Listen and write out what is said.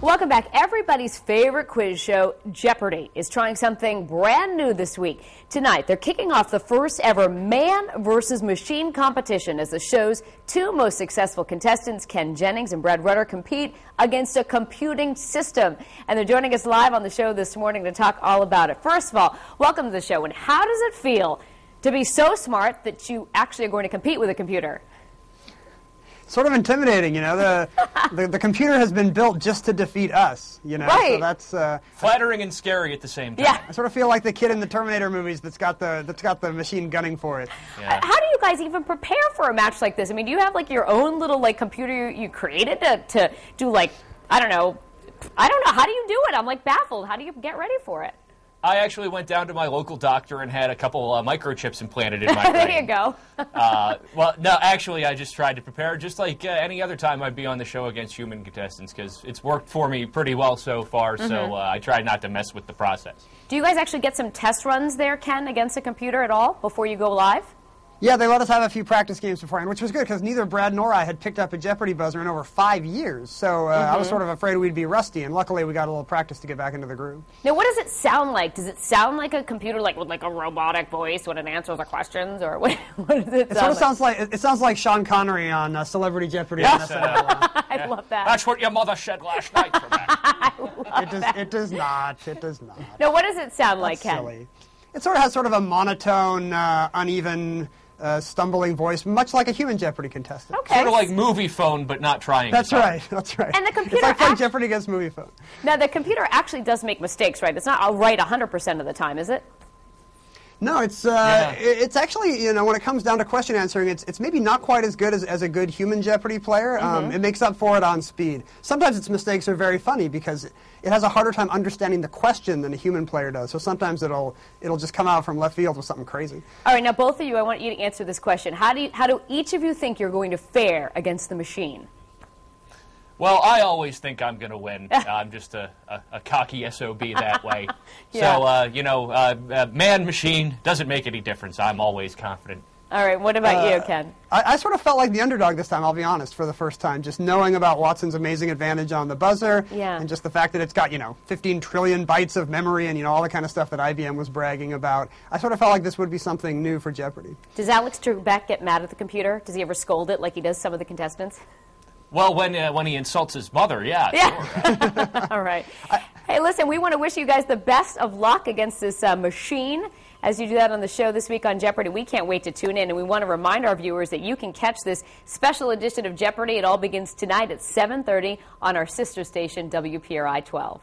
Welcome back. Everybody's favorite quiz show, Jeopardy, is trying something brand new this week. Tonight, they're kicking off the first ever man versus machine competition as the show's two most successful contestants, Jennings and Rutter, compete against a computing system. And they're joining us live on the show this morning to talk all about it. First of all, welcome to the show. And how does it feel to be so smart that you actually are going to compete with a computer? Sort of intimidating, you know. The computer has been built just to defeat us, you know. Right. So that's flattering and scary at the same time. Yeah. I sort of feel like the kid in the Terminator movies that's got the machine gunning for it. Yeah. How do you guys even prepare for a match like this? I mean, do you have like your own little like computer you created to do like I don't know. How do you do it? I'm like baffled. How do you get ready for it? I actually went down to my local doctor and had a couple microchips implanted in my brain. There you go. Well, no, actually, I just tried to prepare just like any other time I'd be on the show against human contestants because it's worked for me pretty well so far, so I tried not to mess with the process. Do you guys actually get some test runs there, Ken, against a computer at all before you go live? Yeah, they let us have a few practice games beforehand, which was good because neither Brad nor I had picked up a Jeopardy buzzer in over 5 years. So I was sort of afraid we'd be rusty, and luckily we got a little practice to get back into the groove. Now, what does it sound like? Does it sound like a computer, like with like a robotic voice when it answers the questions, or what does it sound like? It sounds like Sean Connery on Celebrity Jeopardy. Yes, on I love that. That's what your mother said last night for that. It does not. It does not. Now, what does it sound like, That's Ken? silly. It sort of has sort of a monotone, uneven, stumbling voice, much like a human Jeopardy contestant. Okay. Sort of like movie phone, but not trying. That's right. That's right. And the computer it's like playing Jeopardy against movie phone. Now, the computer actually does make mistakes, right? It's not right 100% of the time, is it? No, it's actually, you know, when it comes down to question answering, it's maybe not quite as good as a good human Jeopardy player. It makes up for it on speed. Sometimes its mistakes are very funny because it has a harder time understanding the question than a human player does. So sometimes it'll just come out from left field with something crazy. All right, now both of you, I want you to answer this question. How do each of you think you're going to fare against the machine? Well, I always think I'm going to win. I'm just a cocky SOB that way. Yeah. So, you know, man-machine doesn't make any difference. I'm always confident. All right, what about you, Ken? I sort of felt like the underdog this time, I'll be honest, for the first time. Just knowing about Watson's amazing advantage on the buzzer, and just the fact that it's got, 15 trillion bytes of memory and, all the kind of stuff that IBM was bragging about. I sort of felt like this would be something new for Jeopardy. Does Alex Trebek get mad at the computer? Does he ever scold it like he does some of the contestants? Well, when he insults his mother, yeah. Sure. All right. Hey, listen, we want to wish you guys the best of luck against this machine as you do that on the show this week on Jeopardy. We can't wait to tune in, and we want to remind our viewers that you can catch this special edition of Jeopardy. It all begins tonight at 7:30 on our sister station, WPRI 12.